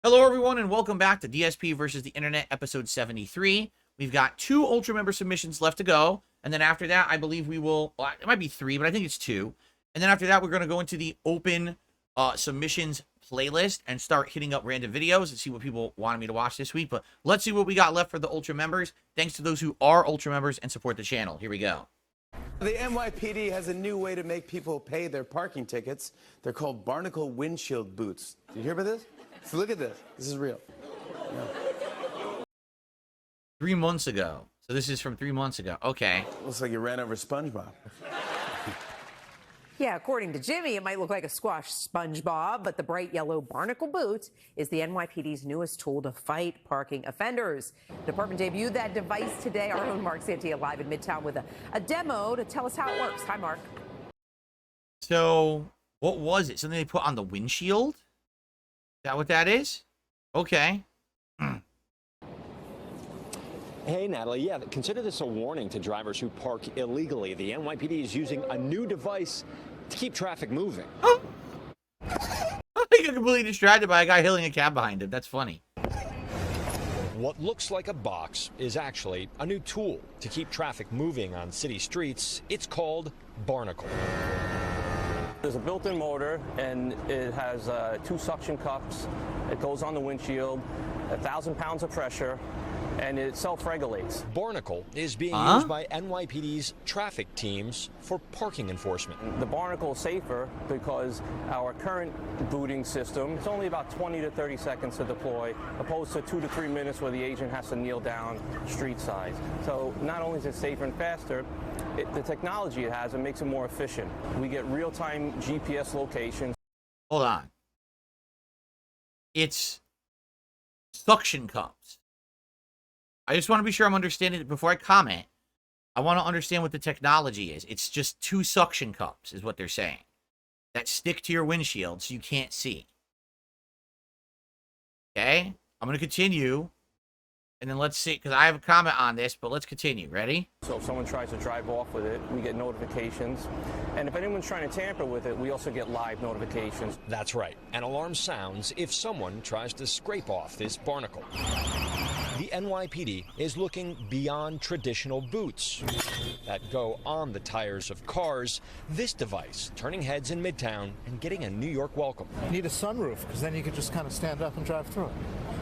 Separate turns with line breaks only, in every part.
Hello, everyone, and welcome back to DSP versus the Internet, episode 73. We've got 2 Ultra member submissions left to go, and then after that, I believe we will, well, it might be 3, but I think it's 2. And then after that, we're going to go into the open submissions playlist and start hitting up random videos and see what people wanted me to watch this week. But let's see what we got left for the Ultra members. Thanks to those who are Ultra members and support the channel. Here we go.
The NYPD has a new way to make people pay their parking tickets. They're called Barnacle windshield boots. Did you hear about this? So look at this. This is real. Yeah.
3 months ago. So this is from 3 months ago. Okay.
Looks like you ran over SpongeBob.
Yeah, according to Jimmy, it might look like a squash SpongeBob, but the bright yellow Barnacle boot is the NYPD's newest tool to fight parking offenders. The department debuted that device today. Our own Mark Santia live in Midtown with a demo to tell us how it works. Hi, Mark.
So what was it? Something they put on the windshield? Is that what that is? Okay.
Hey, Natalie. Yeah, consider this a warning to drivers who park illegally. The NYPD is using a new device to keep traffic moving.
Oh. I got completely distracted by a guy hailing a cab behind him. That's funny.
What looks like a box is actually a new tool to keep traffic moving on city streets. It's called Barnacle.
There's a built-in motor, and it has 2 suction cups. It goes on the windshield, 1,000 pounds of pressure, and it self-regulates.
Barnacle is being used by NYPD's traffic teams for parking enforcement.
The Barnacle is safer because our current booting system, it's only about 20 to 30 seconds to deploy, opposed to 2 to 3 minutes where the agent has to kneel down street side. So not only is it safer and faster, the technology it has, it makes it more efficient. We get real-time GPS locations.
Hold on. It's suction cups. I just want to be sure I'm understanding it before I comment. I want to understand what the technology is. It's just 2 suction cups is what they're saying that stick to your windshield so you can't see. Okay? I'm going to continue. And then let's see, because I have a comment on this, but let's continue. Ready?
So if someone tries to drive off with it, we get notifications. And if anyone's trying to tamper with it, we also get live notifications.
That's right. An alarm sounds if someone tries to scrape off this Barnacle. The NYPD is looking beyond traditional boots that go on the tires of cars. This device turning heads in Midtown and getting a New York welcome.
You need a sunroof, because then you could just kind of stand up and drive through it.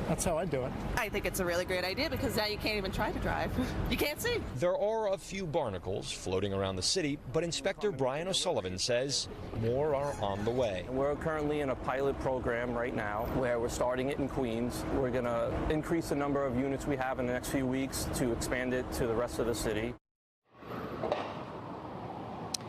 That's how I do it.
I think it's a really great idea because now you can't even try to drive. You can't see.
There are a few Barnacles floating around the city, but Inspector Brian O'Sullivan says more are on the way.
We're currently in a pilot program right now where we're starting it in Queens. We're going to increase the number of units we have in the next few weeks to expand it to the rest of the city.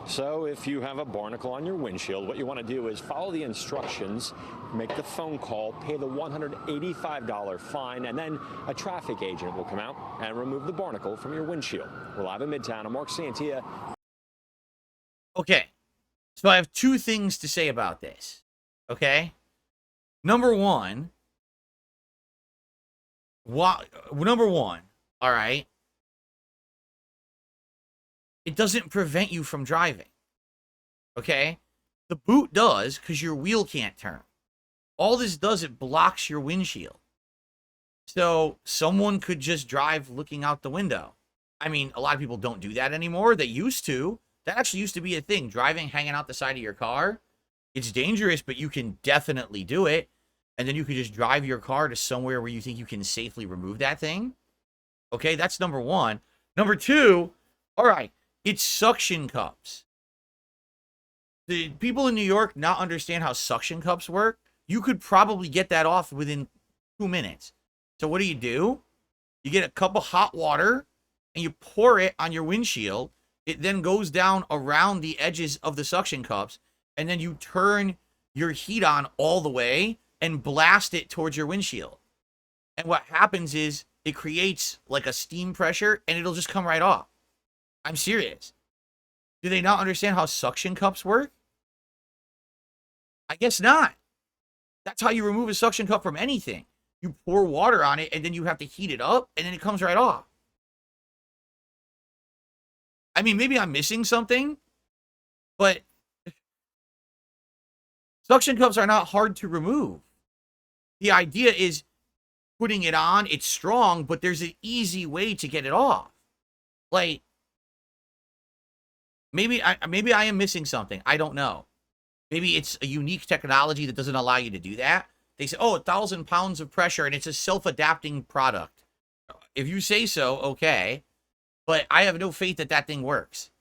So if you have a Barnacle on your windshield, what you want to do is follow the instructions, make the phone call, pay the $185 fine, and then a traffic agent will come out and remove the Barnacle from your windshield. We're live in Midtown. I'm Mark Santia.
Okay. So I have 2 things to say about this. Okay? Number one, all right, it doesn't prevent you from driving. Okay? The boot does because your wheel can't turn. All this does, it blocks your windshield. So someone could just drive looking out the window. I mean, a lot of people don't do that anymore. They used to. That actually used to be a thing. Driving, hanging out the side of your car. It's dangerous, but you can definitely do it. And then you could just drive your car to somewhere where you think you can safely remove that thing. Okay, that's number one. Number two, all right, it's suction cups. The people in New York not understand how suction cups work. You could probably get that off within 2 minutes. So what do? You get a cup of hot water and you pour it on your windshield. It then goes down around the edges of the suction cups, and then you turn your heat on all the way and blast it towards your windshield. And what happens is it creates like a steam pressure and it'll just come right off. I'm serious. Do they not understand how suction cups work? I guess not. That's how you remove a suction cup from anything. You pour water on it and then you have to heat it up and then it comes right off. I mean, maybe I'm missing something, but suction cups are not hard to remove. the idea is putting it on. It's strong, but there's an easy way to get it off. Like, maybe I am missing something. I don't know. Maybe it's a unique technology that doesn't allow you to do that. They say, oh, 1,000 pounds of pressure, and it's a self-adapting product. If you say so, okay. But I have no faith that that thing works.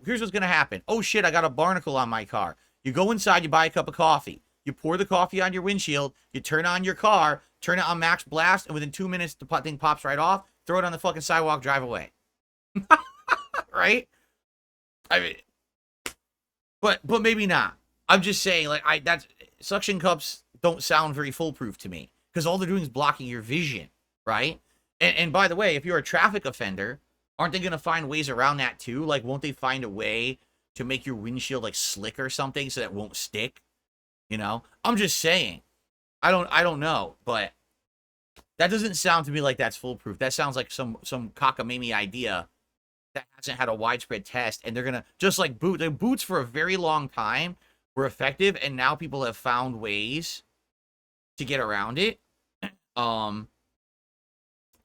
Here's what's going to happen. Oh, shit, I got a barnacle on my car. You go inside, you buy a cup of coffee. You pour the coffee on your windshield. You turn on your car, turn it on max blast, and within 2 minutes, the thing pops right off. Throw it on the fucking sidewalk, drive away. Right? I mean, but maybe not. I'm just saying, like, that's suction cups don't sound very foolproof to me because all they're doing is blocking your vision, right? And by the way, if you're a traffic offender, aren't they going to find ways around that too? Like, won't they find a way to make your windshield like slick or something so that it won't stick? You know, I'm just saying. I don't know, but that doesn't sound to me like that's foolproof. That sounds like some cockamamie idea that hasn't had a widespread test, and they're gonna just like the boots for a very long time were effective, and now people have found ways to get around it.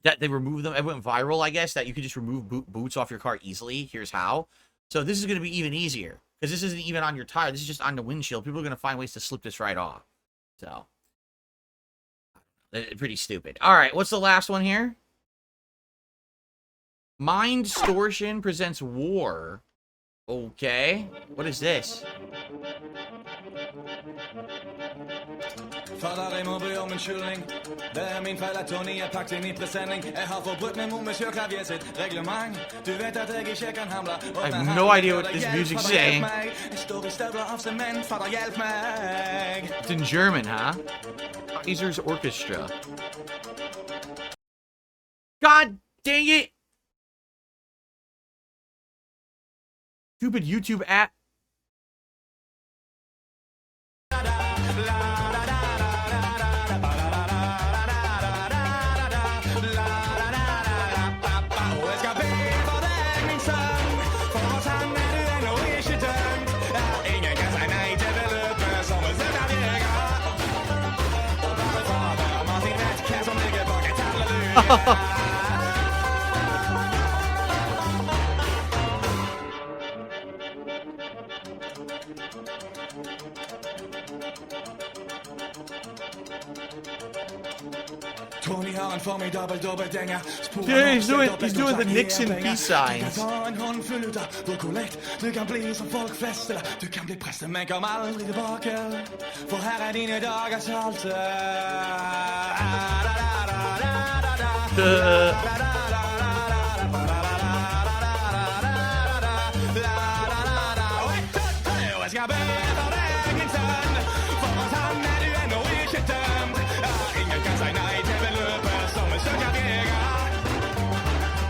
That they remove them. It went viral, I guess, that you could just remove boots off your car easily. Here's how. So this is going to be even easier because this isn't even on your tire. This is just on the windshield. People are going to find ways to slip this right off. So pretty stupid. All right, what's the last one here? Mindstortion presents war. Okay, what is this?
Fader, jeg må be om undskyldning. Det min feil at Tony pakket inn I presenning. Jeg har forbrutt meg mot Monsieur Clavier sitt reglement. Du vet at jeg ikke kan hamle.
I have no idea what this music's saying.
Jeg står I støvler av sement. Fader, hjelp meg.
It's in German, huh? Kaiser's Orchestra. God dang it! Stupid YouTube app.
Tony har en formidabel dobbeltgænger.
Dude, he's doing the Nixon peace signs.
En håndfuld ut av hvor kollekt du kan bli som folk flest, eller du kan bli prest, men kom aldri tilbake. For her dine dagers halte. Jeg skal bedre deg min sønn, for hos han du ennå ikke dømt. Ingen kan si nei til beløpet som en søker jeger.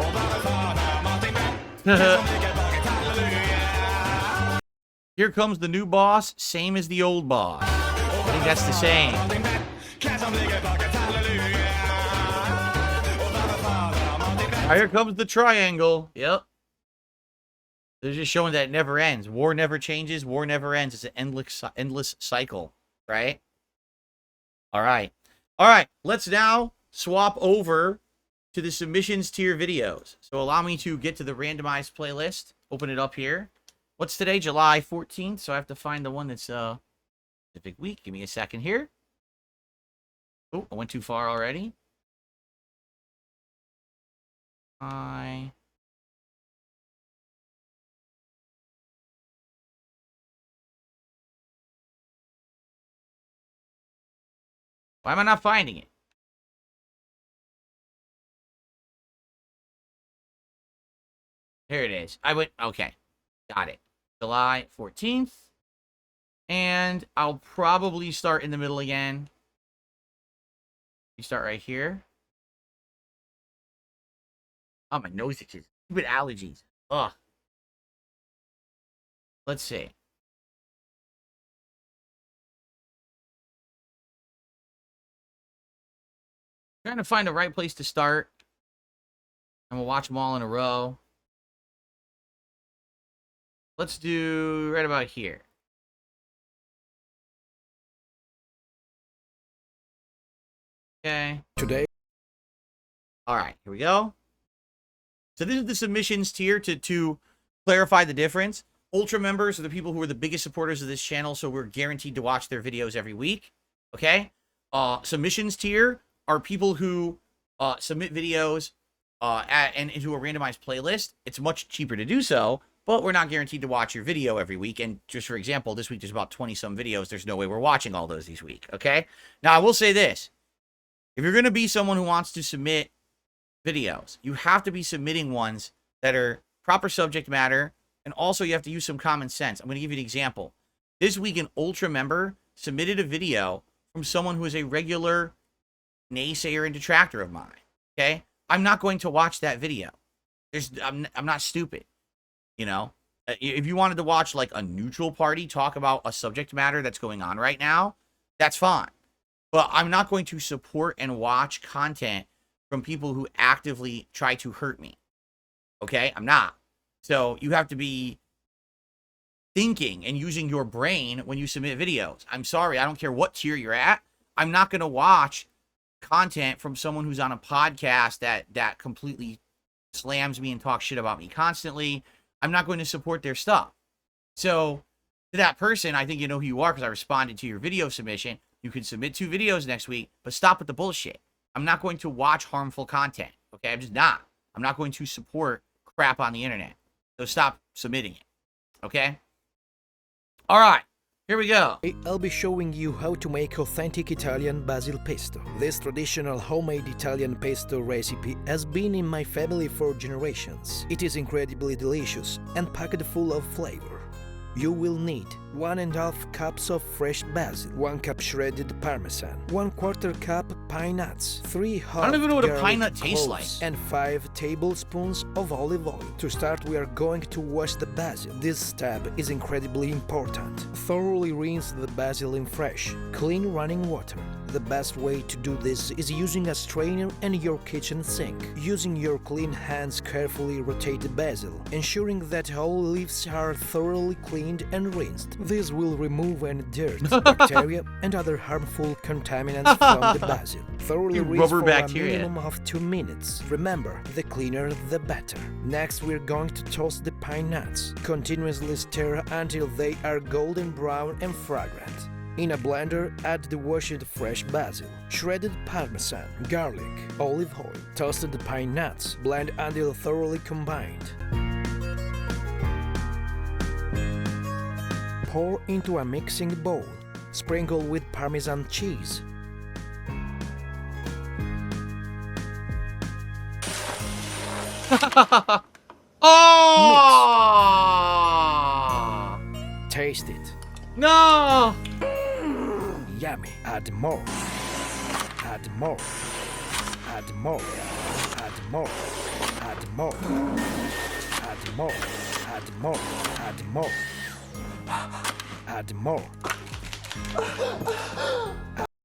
Og bare fader Martin Benn, som ligger bak et halleluja.
Here comes the new boss, same as the old boss. I think that's the same. Here comes the triangle. Yep. They're just showing that it never ends. War never changes. War never ends. It's an endless cycle, right? All right. All right. Let's now swap over to the submissions tier videos. So allow me to get to the randomized playlist. Open it up here. What's today? July 14th. So I have to find the one that's specific week. Give me a second here. Oh, I went too far already. Why am I not finding it? Here it is. Okay. Got it. July 14th. And I'll probably start in the middle again. You start right here. Oh, my nose itches. Stupid allergies. Ugh. Let's see. Trying to find the right place to start. And we'll watch them all in a row. Let's do right about here. Okay.
Today.
All right, here we go. So this is the submissions tier to clarify the difference. Ultra members are the people who are the biggest supporters of this channel, so we're guaranteed to watch their videos every week. Okay? Submissions tier are people who submit videos and into a randomized playlist. It's much cheaper to do so, but we're not guaranteed to watch your video every week. And just for example, this week there's about 20-some videos. There's no way we're watching all those this week. Okay? Now, I will say this. If you're going to be someone who wants to submit videos, you have to be submitting ones that are proper subject matter, and also you have to use some common sense. I'm going to give you an example. This week, an Ultra member submitted a video from someone who is a regular naysayer and detractor of mine. Okay? I'm not going to watch that video. I'm not stupid. You know? If you wanted to watch like a neutral party talk about a subject matter that's going on right now, that's fine. But I'm not going to support and watch content from people who actively try to hurt me. Okay? I'm not. So you have to be thinking and using your brain when you submit videos. I'm sorry, I don't care what tier you're at. I'm not going to watch content from someone who's on a podcast that completely slams me and talks shit about me constantly. I'm not going to support their stuff. So to that person, I think you know who you are because I responded to your video submission. You can submit 2 videos next week, but stop with the bullshit. I'm not going to watch harmful content. Okay? I'm just not. I'm not going to support crap on the internet. So stop submitting it. Okay? All right. Here we go.
I'll be showing you how to make authentic Italian basil pesto. This traditional homemade Italian pesto recipe has been in my family for generations. It is incredibly delicious and packed full of flavor. You will need 1½ cups of fresh basil, 1 cup shredded parmesan, 1/4 cup pine nuts, 3 hot
I don't even know what a
garlic
pine nut tastes like.
cloves, and 5 tablespoons of olive oil. To start, we are going to wash the basil. This step is incredibly important. Thoroughly rinse the basil in fresh, clean running water. The best way to do this is using a strainer and your kitchen sink. Using your clean hands, carefully rotate the basil, ensuring that all leaves are thoroughly cleaned and rinsed. This will remove any dirt, bacteria, and other harmful contaminants from the basil. Thoroughly
You
rinse
rubber
for
bacteria.
a minimum of 2 minutes. Remember, the cleaner the better. Next, we're going to toast the pine nuts. Continuously stir until they are golden brown and fragrant. In a blender, add the washed fresh basil, shredded parmesan, garlic, olive oil, toasted pine nuts, blend until thoroughly combined. Pour into a mixing bowl. Sprinkle with Parmesan cheese.
Oh!
Taste it.
No!
Yummy. Add more. Add more. Add more. Add more. Add more. Add more. Add more. Add more. Add more.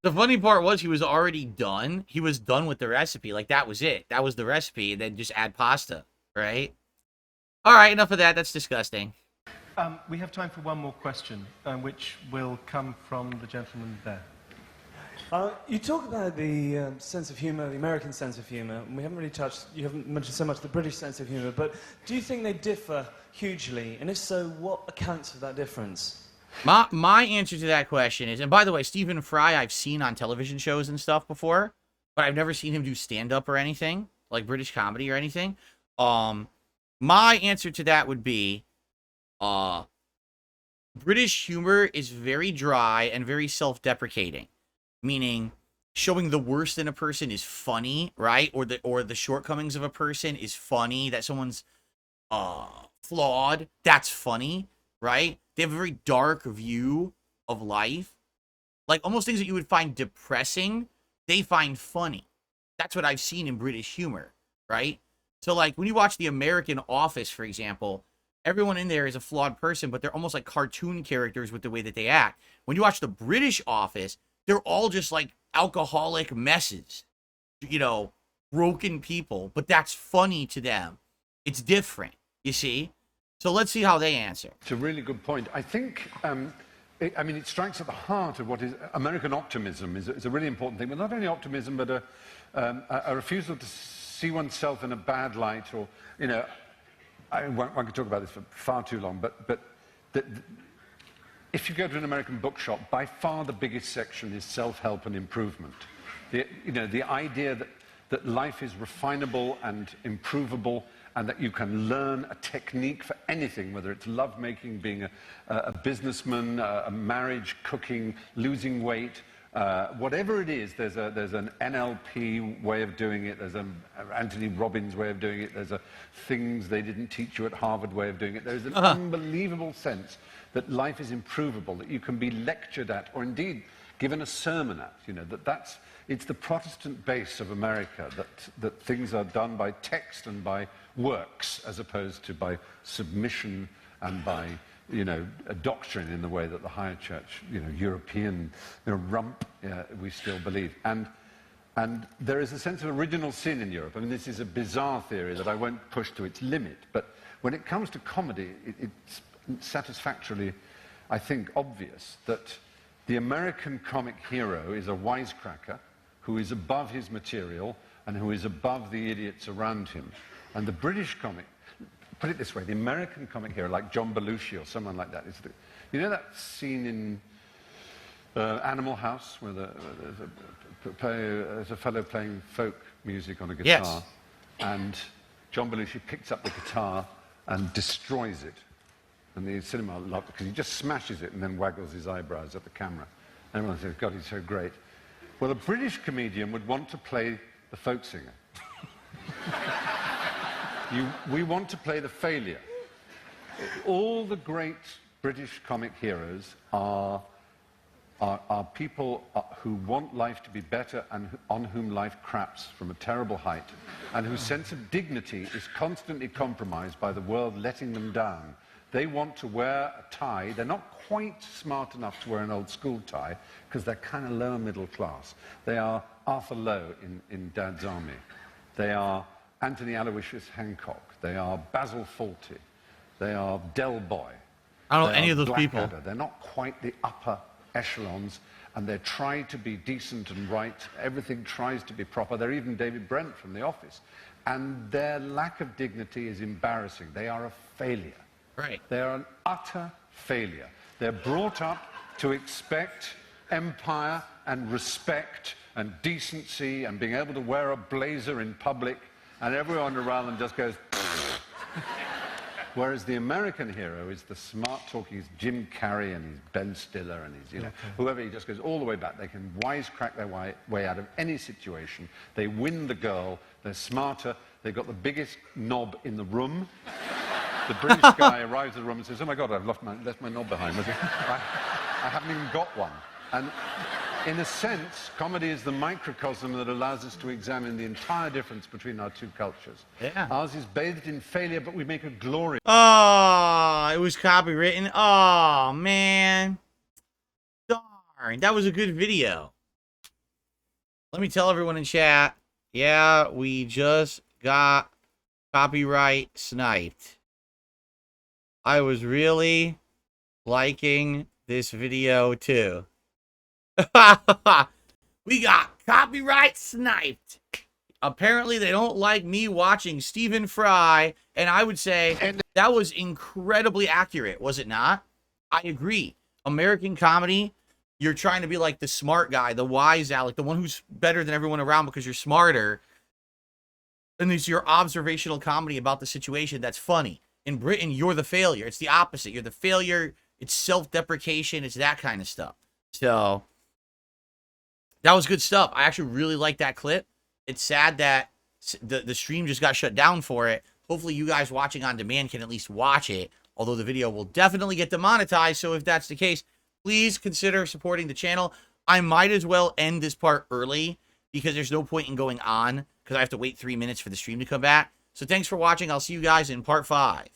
The funny part was he was already done. He was done with the recipe. Like, that was it. That was the recipe. And then just add pasta, right? All right, enough of that. That's disgusting.
We have time for one more question, which will come from the gentleman there.
You talk about the sense of humour, the American sense of humour, and we haven't really touched, you haven't mentioned so much the British sense of humour, but do you think they differ hugely? And if so, what accounts for that difference?
My answer to that question is, and by the way, Stephen Fry I've seen on television shows and stuff before, but I've never seen him do stand-up or anything, like British comedy or anything. My answer to that would be, British humor is very dry and very self-deprecating, meaning showing the worst in a person is funny, right? Or the shortcomings of a person is funny, that someone's flawed, that's funny, right? They have a very dark view of life. Like, almost things that you would find depressing, they find funny. That's what I've seen in British humor, right? So, like, when you watch The American Office, for example, everyone in there is a flawed person, but they're almost like cartoon characters with the way that they act. When you watch The British Office, they're all just, like, alcoholic messes. You know, broken people. But that's funny to them. It's different, you see? So let's see how they answer.
It's a really good point. I think I mean, it strikes at the heart of what is American optimism is a really important thing, but not only optimism, but a refusal to see oneself in a bad light, or, you know, one could talk about this for far too long, but if you go to an American bookshop, by far the biggest section is self-help and improvement. The idea that life is refinable and improvable, and that you can learn a technique for anything, whether it's lovemaking, being a businessman, a marriage, cooking, losing weight, whatever it is, there's an NLP way of doing it, there's an Anthony Robbins way of doing it, there's a things they didn't teach you at Harvard way of doing it. There's an unbelievable sense that life is improvable, that you can be lectured at, or indeed given a sermon at, you know, it's the Protestant base of America, that things are done by text and by works, as opposed to by submission and by, you know, a doctrine in the way that the higher church, you know, European, you know, rump, we still believe. And there is a sense of original sin in Europe. I mean, this is a bizarre theory that I won't push to its limit, but when it comes to comedy, it's satisfactorily, I think, obvious that the American comic hero is a wisecracker who is above his material and who is above the idiots around him. And the British comic, put it this way, the American comic hero, like John Belushi or someone like that, you know that scene in Animal House where there's a fellow playing folk music on a guitar,
Yes.
and John Belushi picks up the guitar and destroys it. And the cinema loved it because he just smashes it and then waggles his eyebrows at the camera. And everyone says, God, he's so great. Well, a British comedian would want to play the folk singer. We want to play the failure. All the great British comic heroes are people who want life to be better and on whom life craps from a terrible height, and whose sense of dignity is constantly compromised by the world letting them down. They want to wear a tie. They're not quite smart enough to wear an old school tie because they're kind of lower middle class. They are Arthur Lowe in Dad's Army. They are Anthony Aloysius Hancock. They are Basil Fawlty. They are Del Boy.
I don't know any of those people.
Blackadder. They're not quite the upper echelons, and they try to be decent and right. Everything tries to be proper. They're even David Brent from The Office. And their lack of dignity is embarrassing. They are a failure.
Right.
They are an utter failure. They're brought up to expect empire and respect and decency and being able to wear a blazer in public, and everyone around them just goes whereas the American hero is the smart talking, he's Jim Carrey and he's Ben Stiller and he's, you know, whoever, he just goes all the way back. They can wisecrack their way out of any situation. They win the girl, they're smarter, they've got the biggest knob in the room. The British guy arrives at the room and says, oh my God, I've left my knob behind. I haven't even got one. And in a sense, comedy is the microcosm that allows us to examine the entire difference between our two cultures.
Yeah.
Ours is bathed in failure, but we make a glory.
Oh, it was copywritten. Oh, man. Darn, that was a good video. Let me tell everyone in chat. Yeah, we just got copyright sniped. I was really liking this video too. We got copyright sniped. Apparently they don't like me watching Stephen Fry, and I would say that was incredibly accurate, was it not? I agree. American comedy, you're trying to be like the smart guy, the wise Alec, the one who's better than everyone around because you're smarter. And it's your observational comedy about the situation that's funny. In Britain, you're the failure. It's the opposite. You're the failure. It's self-deprecation. It's that kind of stuff. So that was good stuff. I actually really like that clip. It's sad that the stream just got shut down for it. Hopefully you guys watching on demand can at least watch it, although the video will definitely get demonetized. So if that's the case, please consider supporting the channel. I might as well end this part early because there's no point in going on because I have to wait 3 minutes for the stream to come back. So thanks for watching. I'll see you guys in part 5.